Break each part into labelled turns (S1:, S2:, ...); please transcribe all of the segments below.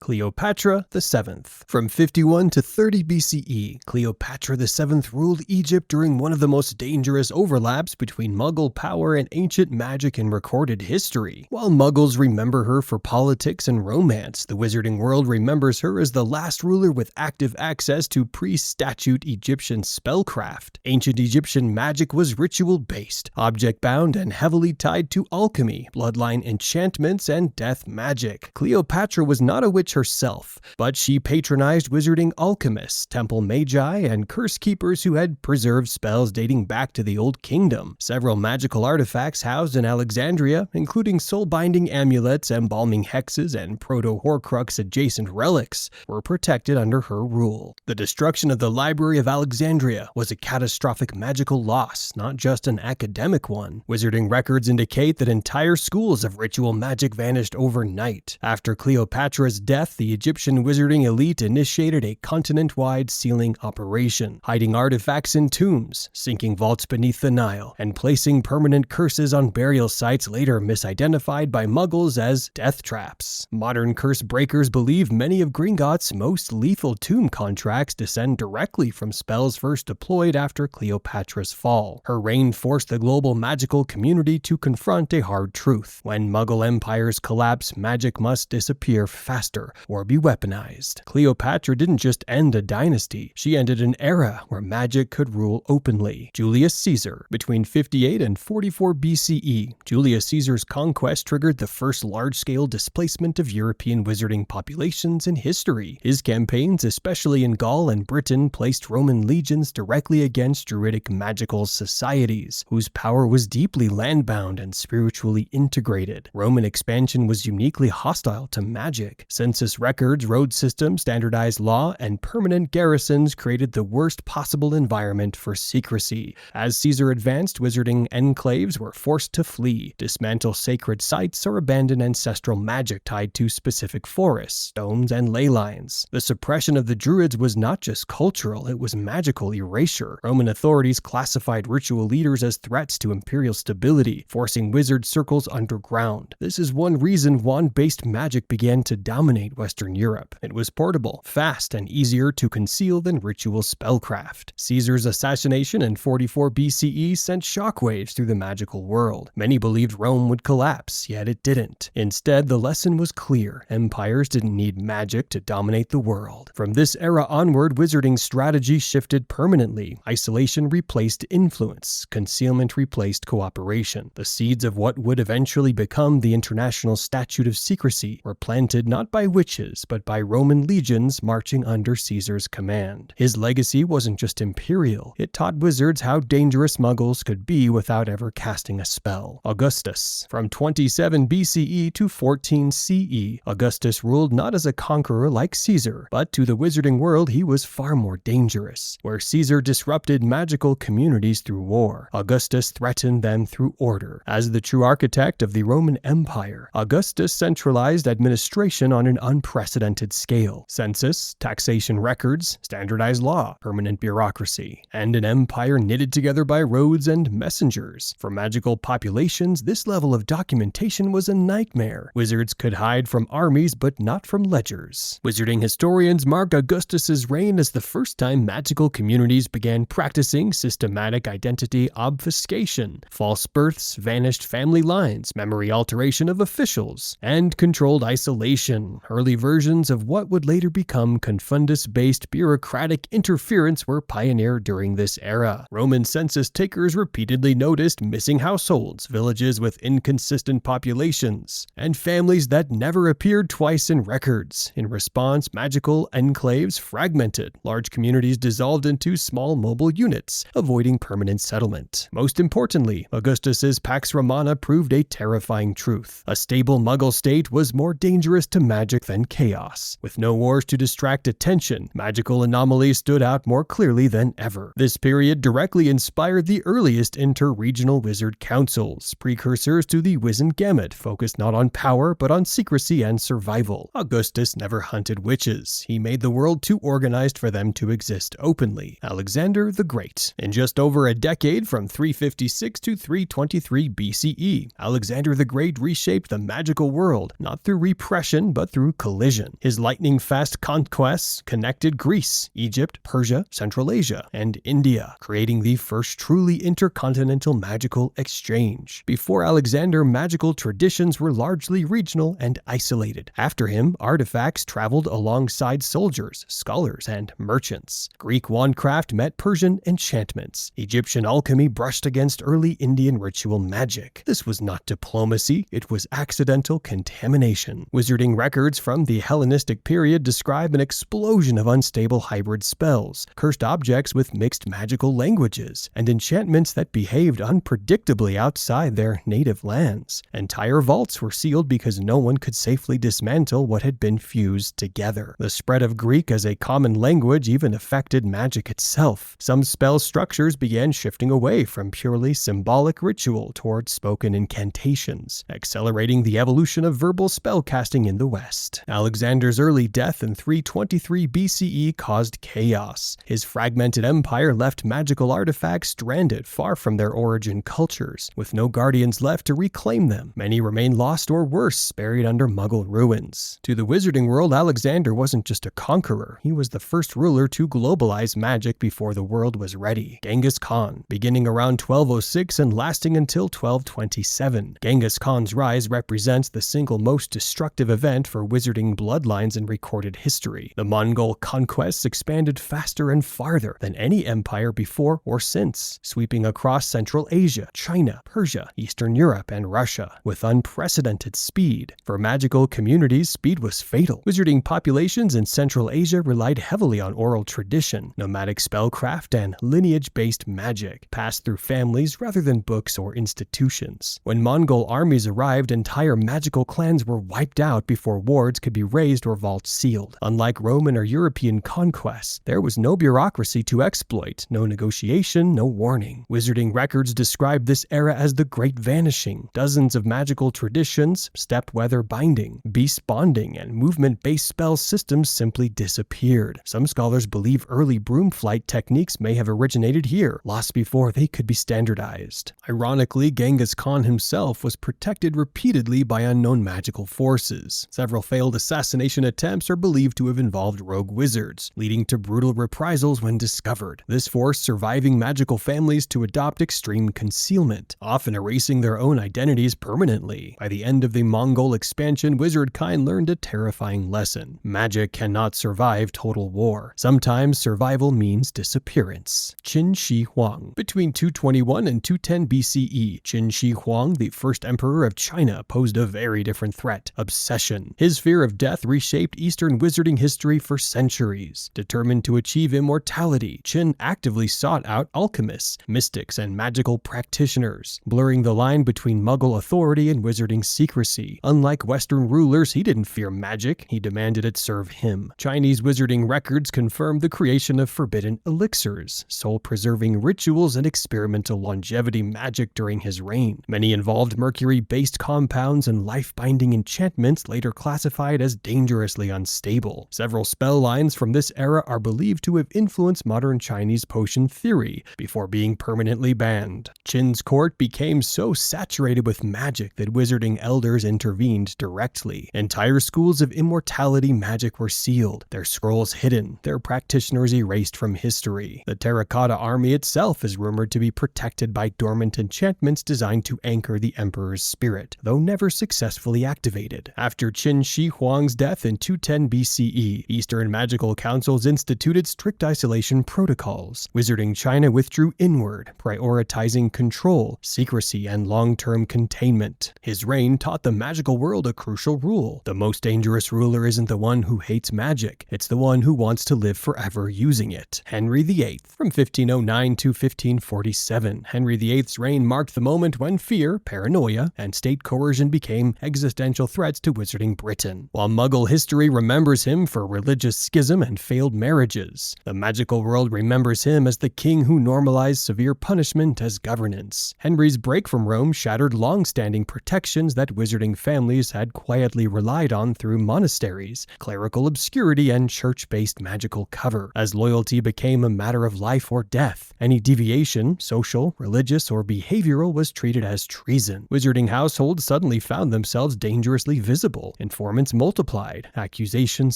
S1: Cleopatra VII. From 51 to 30 BCE, Cleopatra VII ruled Egypt during one of the most dangerous overlaps between Muggle power and ancient magic in recorded history. While Muggles remember her for politics and romance, the wizarding world remembers her as the last ruler with active access to pre-statute Egyptian spellcraft. Ancient Egyptian magic was ritual-based, object-bound, and heavily tied to alchemy, bloodline enchantments, and death magic. Cleopatra was not a witch herself, but she patronized wizarding alchemists, temple magi, and curse keepers who had preserved spells dating back to the Old Kingdom. Several magical artifacts housed in Alexandria, including soul-binding amulets, embalming hexes, and proto-Horcrux-adjacent relics, were protected under her rule. The destruction of the Library of Alexandria was a catastrophic magical loss, not just an academic one. Wizarding records indicate that entire schools of ritual magic vanished overnight. After Cleopatra's death, the Egyptian wizarding elite initiated a continent-wide sealing operation, hiding artifacts in tombs, sinking vaults beneath the Nile, and placing permanent curses on burial sites later misidentified by Muggles as death traps. Modern curse breakers believe many of Gringotts' most lethal tomb contracts descend directly from spells first deployed after Cleopatra's fall. Her reign forced the global magical community to confront a hard truth. When Muggle empires collapse, magic must disappear faster or be weaponized. Cleopatra didn't just end a dynasty, she ended an era where magic could rule openly. Julius Caesar. Between 58 and 44 BCE, Julius Caesar's conquest triggered the first large-scale displacement of European wizarding populations in history. His campaigns, especially in Gaul and Britain, placed Roman legions directly against Druidic magical societies, whose power was deeply landbound and spiritually integrated. Roman expansion was uniquely hostile to magic. Census records, road systems, standardized law, and permanent garrisons created the worst possible environment for secrecy. As Caesar advanced, wizarding enclaves were forced to flee, dismantle sacred sites, or abandon ancestral magic tied to specific forests, stones, and ley lines. The suppression of the Druids was not just cultural, it was magical erasure. Roman authorities classified ritual leaders as threats to imperial stability, forcing wizard circles underground. This is one reason wand-based magic began to dominate Western Europe. It was portable, fast, and easier to conceal than ritual spellcraft. Caesar's assassination in 44 BCE sent shockwaves through the magical world. Many believed Rome would collapse, yet it didn't. Instead, the lesson was clear. Empires didn't need magic to dominate the world. From this era onward, wizarding strategy shifted permanently. Isolation replaced influence. Concealment replaced cooperation. The seeds of what would eventually become the International Statute of Secrecy were planted not by witches, but by Roman legions marching under Caesar's command. His legacy wasn't just imperial, it taught wizards how dangerous Muggles could be without ever casting a spell. Augustus. From 27 BCE to 14 CE, Augustus ruled not as a conqueror like Caesar, but to the wizarding world he was far more dangerous. Where Caesar disrupted magical communities through war, Augustus threatened them through order. As the true architect of the Roman Empire, Augustus centralized administration on an unprecedented scale. Census, taxation records, standardized law, permanent bureaucracy, and an empire knitted together by roads and messengers. For magical populations, this level of documentation was a nightmare. Wizards could hide from armies, but not from ledgers. Wizarding historians mark Augustus's reign as the first time magical communities began practicing systematic identity obfuscation, false births, vanished family lines, memory alteration of officials, and controlled isolation. Early versions of what would later become confundus-based bureaucratic interference were pioneered during this era. Roman census takers repeatedly noticed missing households, villages with inconsistent populations, and families that never appeared twice in records. In response, magical enclaves fragmented. Large communities dissolved into small mobile units, avoiding permanent settlement. Most importantly, Augustus's Pax Romana proved a terrifying truth. A stable Muggle state was more dangerous to magic than chaos. With no wars to distract attention, magical anomalies stood out more clearly than ever. This period directly inspired the earliest inter-regional wizard councils, precursors to the Wizengamot, focused not on power but on secrecy and survival. Augustus never hunted witches. He made the world too organized for them to exist openly. Alexander the Great. In just over a decade, from 356 to 323 BCE, Alexander the Great reshaped the magical world, not through repression but through through collision. His lightning-fast conquests connected Greece, Egypt, Persia, Central Asia, and India, creating the first truly intercontinental magical exchange. Before Alexander, magical traditions were largely regional and isolated. After him, artifacts traveled alongside soldiers, scholars, and merchants. Greek wandcraft met Persian enchantments. Egyptian alchemy brushed against early Indian ritual magic. This was not diplomacy, it was accidental contamination. Wizarding records from the Hellenistic period describe an explosion of unstable hybrid spells, cursed objects with mixed magical languages, and enchantments that behaved unpredictably outside their native lands. Entire vaults were sealed because no one could safely dismantle what had been fused together. The spread of Greek as a common language even affected magic itself. Some spell structures began shifting away from purely symbolic ritual toward spoken incantations, accelerating the evolution of verbal spellcasting in the West. Alexander's early death in 323 BCE caused chaos. His fragmented empire left magical artifacts stranded far from their origin cultures, with no guardians left to reclaim them. Many remain lost or worse, buried under Muggle ruins. To the wizarding world, Alexander wasn't just a conqueror, he was the first ruler to globalize magic before the world was ready. Genghis Khan, beginning around 1206 and lasting until 1227. Genghis Khan's rise represents the single most destructive event for wizarding bloodlines in recorded history. The Mongol conquests expanded faster and farther than any empire before or since, sweeping across Central Asia, China, Persia, Eastern Europe, and Russia with unprecedented speed. For magical communities, speed was fatal. Wizarding populations in Central Asia relied heavily on oral tradition, nomadic spellcraft, and lineage-based magic, passed through families rather than books or institutions. When Mongol armies arrived, entire magical clans were wiped out before wards could be raised or vaults sealed. Unlike Roman or European conquests, there was no bureaucracy to exploit, no negotiation, no warning. Wizarding records describe this era as the Great Vanishing. Dozens of magical traditions, step weather binding, beast bonding, and movement-based spell systems simply disappeared. Some scholars believe early broom flight techniques may have originated here, lost before they could be standardized. Ironically, Genghis Khan himself was protected repeatedly by unknown magical forces. Several failed assassination attempts are believed to have involved rogue wizards, leading to brutal reprisals when discovered. This forced surviving magical families to adopt extreme concealment, often erasing their own identities permanently. By the end of the Mongol expansion, wizardkind learned a terrifying lesson. Magic cannot survive total war. Sometimes survival means disappearance. Qin Shi Huang. Between 221 and 210 BCE, Qin Shi Huang, the first emperor of China, posed a very different threat: obsession. His fear of death reshaped Eastern wizarding history for centuries. Determined to achieve immortality, Qin actively sought out alchemists, mystics, and magical practitioners, blurring the line between Muggle authority and wizarding secrecy. Unlike Western rulers, he didn't fear magic, he demanded it serve him. Chinese wizarding records confirmed the creation of forbidden elixirs, soul-preserving rituals, and experimental longevity magic during his reign. Many involved mercury-based compounds and life-binding enchantments later classified as dangerously unstable. Several spell lines from this era are believed to have influenced modern Chinese potion theory before being permanently banned. Qin's court became so saturated with magic that wizarding elders intervened directly. Entire schools of immortality magic were sealed, their scrolls hidden, their practitioners erased from history. The Terracotta Army itself is rumored to be protected by dormant enchantments designed to anchor the emperor's spirit, though never successfully activated. After Qin Shi Huang's death in 210 BCE, Eastern magical councils instituted strict isolation protocols. Wizarding China withdrew inward, prioritizing control, secrecy, and long-term containment. His reign taught the magical world a crucial rule: the most dangerous ruler isn't the one who hates magic, it's the one who wants to live forever using it. Henry VIII. From 1509 to 1547, Henry VIII's reign marked the moment when fear, paranoia, and state coercion became existential threats to wizarding Britain. While Muggle history remembers him for religious schism and failed marriages, the magical world remembers him as the king who normalized severe punishment as governance. Henry's break from Rome shattered long-standing protections that wizarding families had quietly relied on through monasteries, clerical obscurity, and church-based magical cover. As loyalty became a matter of life or death, any deviation, social, religious, or behavioral, was treated as treason. Wizarding households suddenly found themselves dangerously visible. Informants informants multiplied, accusations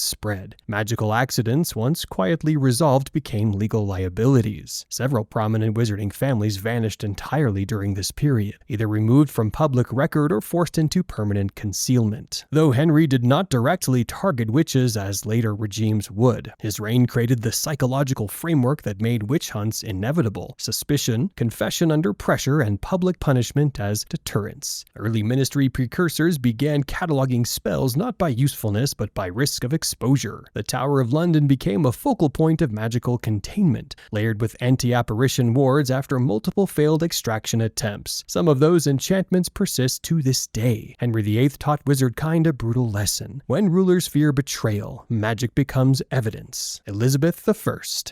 S1: spread. Magical accidents, once quietly resolved, became legal liabilities. Several prominent wizarding families vanished entirely during this period, either removed from public record or forced into permanent concealment. Though Henry did not directly target witches as later regimes would, his reign created the psychological framework that made witch hunts inevitable: suspicion, confession under pressure, and public punishment as deterrents. Early ministry precursors began cataloging spells not by usefulness but by risk of exposure. The Tower of London became a focal point of magical containment, layered with anti-apparition wards after multiple failed extraction attempts. Some of those enchantments persist to this day. Henry VIII taught wizardkind a brutal lesson: when rulers fear betrayal, magic becomes evidence. Elizabeth I.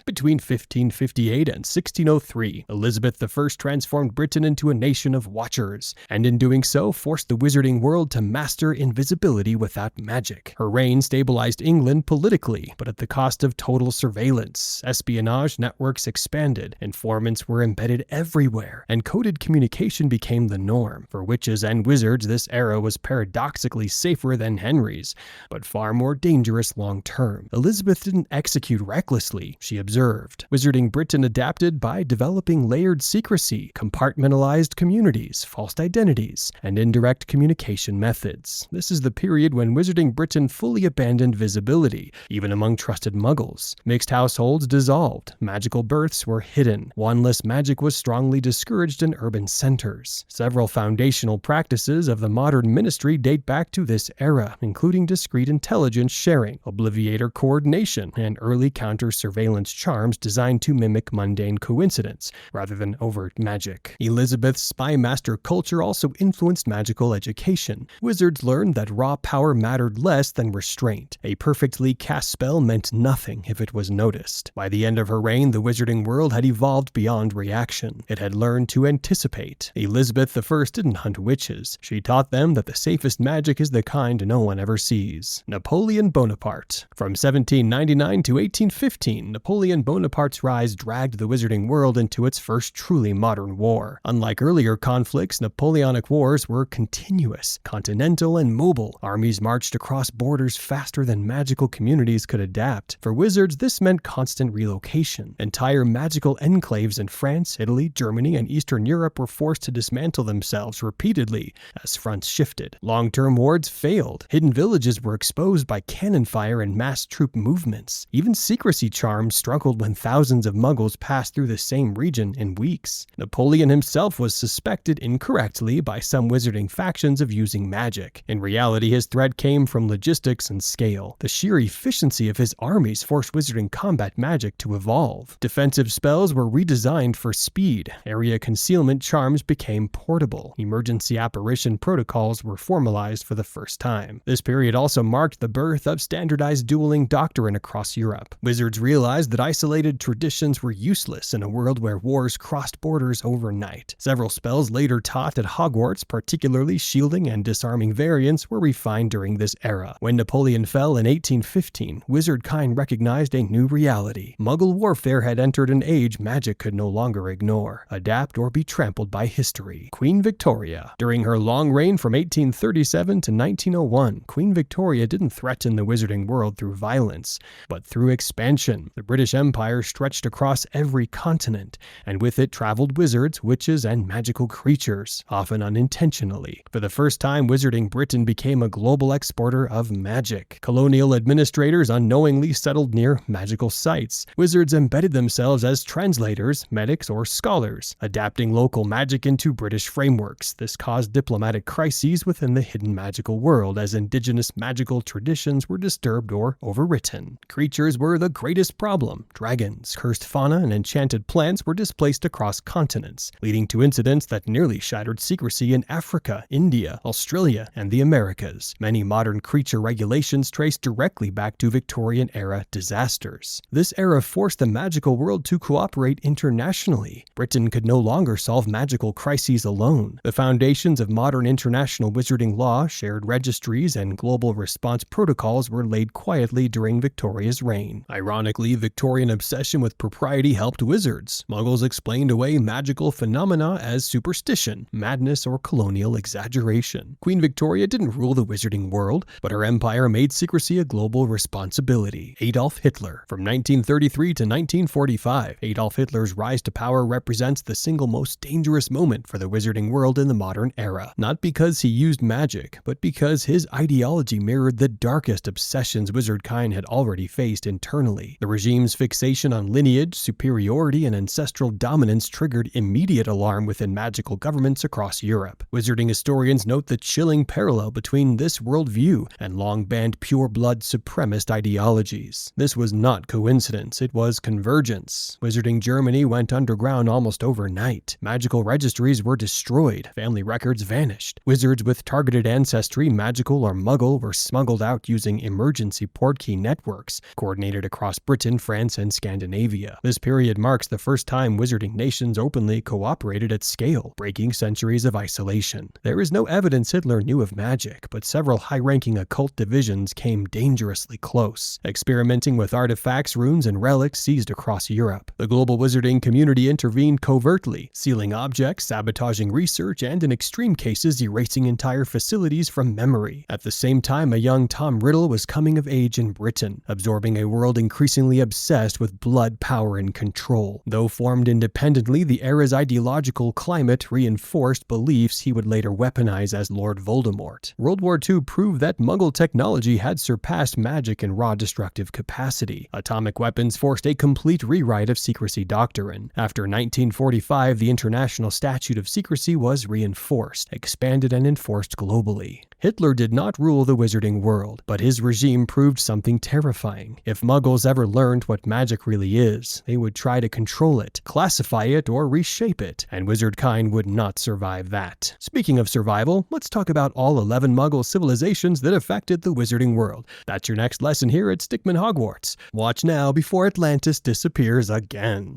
S1: Between 1558 and 1603, Elizabeth I transformed Britain into a nation of watchers, and in doing so forced the wizarding world to master invisibility without magic. Her reign stabilized England politically, but at the cost of total surveillance. Espionage networks expanded, informants were embedded everywhere, and coded communication became the norm. For witches and wizards, this era was paradoxically safer than Henry's, but far more dangerous long-term. Elizabeth didn't execute recklessly, she observed. Wizarding Britain adapted by developing layered secrecy, compartmentalized communities, false identities, and indirect communication methods. This is the period when wizarding Britain fully abandoned visibility, even among trusted Muggles. Mixed households dissolved, magical births were hidden, wandless magic was strongly discouraged in urban centers. Several foundational practices of the modern ministry date back to this era, including discreet intelligence sharing, obliviator coordination, and early counter-surveillance charms designed to mimic mundane coincidence rather than overt magic. Elizabeth's spy master culture also influenced magical education. Wizards learned that raw power mattered less than restraint. A perfectly cast spell meant nothing if it was noticed. By the end of her reign, the wizarding world had evolved beyond reaction. It had learned to anticipate. Elizabeth I didn't hunt witches. She taught them that the safest magic is the kind no one ever sees. Napoleon Bonaparte. From 1799 to 1815, Napoleon Bonaparte's rise dragged the wizarding world into its first truly modern war. Unlike earlier conflicts, Napoleonic wars were continuous, continental, and mobile. Armies marched across borders faster than magical communities could adapt. For wizards, this meant constant relocation. Entire magical enclaves in France, Italy, Germany, and Eastern Europe were forced to dismantle themselves repeatedly as fronts shifted. Long-term wards failed. Hidden villages were exposed by cannon fire and mass troop movements. Even secrecy charms struggled when thousands of Muggles passed through the same region in weeks. Napoleon himself was suspected incorrectly by some wizarding factions of using magic. In reality, his threat came from logistics and scale. The sheer efficiency of his armies forced wizarding combat magic to evolve. Defensive spells were redesigned for speed. Area concealment charms became portable. Emergency apparition protocols were formalized for the first time. This period also marked the birth of standardized dueling doctrine across Europe. Wizards realized that isolated traditions were useless in a world where wars crossed borders overnight. Several spells later taught at Hogwarts, particularly shielding and disarming variants, were refined during this era. When Napoleon fell in 1815, wizardkind recognized a new reality. Muggle warfare had entered an age magic could no longer ignore, adapt, or be trampled by history. Queen Victoria. During her long reign from 1837 to 1901, Queen Victoria didn't threaten the wizarding world through violence, but through expansion. The British Empire stretched across every continent, and with it traveled wizards, witches, and magical creatures, often unintentionally. For the first time, wizarding Britain became a global exporter of magic. Colonial administrators unknowingly settled near magical sites. Wizards embedded themselves as translators, medics, or scholars, adapting local magic into British frameworks. This caused diplomatic crises within the hidden magical world as indigenous magical traditions were disturbed or overwritten. Creatures were the greatest problem. Dragons, cursed fauna, and enchanted plants were displaced across continents, leading to incidents that nearly shattered secrecy in Africa, India, Australia, and the Americas. Many modern creature regulations trace directly back to Victorian-era disasters. This era forced the magical world to cooperate internationally. Britain could no longer solve magical crises alone. The foundations of modern international wizarding law, shared registries, and global response protocols were laid quietly during Victoria's reign. Ironically, Victorian obsession with propriety helped wizards. Muggles explained away magical phenomena as superstition, madness, or colonial exaggeration. Queen Victoria didn't rule the wizarding world world, but her empire made secrecy a global responsibility. Adolf Hitler. From 1933 to 1945, Adolf Hitler's rise to power represents the single most dangerous moment for the wizarding world in the modern era. Not because he used magic, but because his ideology mirrored the darkest obsessions wizardkind had already faced internally. The regime's fixation on lineage, superiority, and ancestral dominance triggered immediate alarm within magical governments across Europe. Wizarding historians note the chilling parallel between this worldview and long-banned pure-blood supremacist ideologies. This was not coincidence, it was convergence. Wizarding Germany went underground almost overnight. Magical registries were destroyed, family records vanished. Wizards with targeted ancestry, magical or Muggle, were smuggled out using emergency portkey networks, coordinated across Britain, France, and Scandinavia. This period marks the first time wizarding nations openly cooperated at scale, breaking centuries of isolation. There is no evidence Hitler knew of magic, but several high-ranking occult divisions came dangerously close, experimenting with artifacts, runes, and relics seized across Europe. The global wizarding community intervened covertly, sealing objects, sabotaging research, and in extreme cases erasing entire facilities from memory. At the same time, a young Tom Riddle was coming of age in Britain, absorbing a world increasingly obsessed with blood, power, and control. Though formed independently, the era's ideological climate reinforced beliefs he would later weaponize as Lord Voldemort. World War II proved that Muggle technology had surpassed magic in raw destructive capacity. Atomic weapons forced a complete rewrite of secrecy doctrine. After 1945, the international Statute of Secrecy was reinforced, expanded, and enforced globally. Hitler did not rule the wizarding world, but his regime proved something terrifying. If Muggles ever learned what magic really is, they would try to control it, classify it, or reshape it, and wizardkind would not survive that. Speaking of survival, let's talk about all 11 Muggle civilizations that affected the wizarding world. That's your next lesson here at Stickman Hogwarts. Watch now before Atlantis disappears again.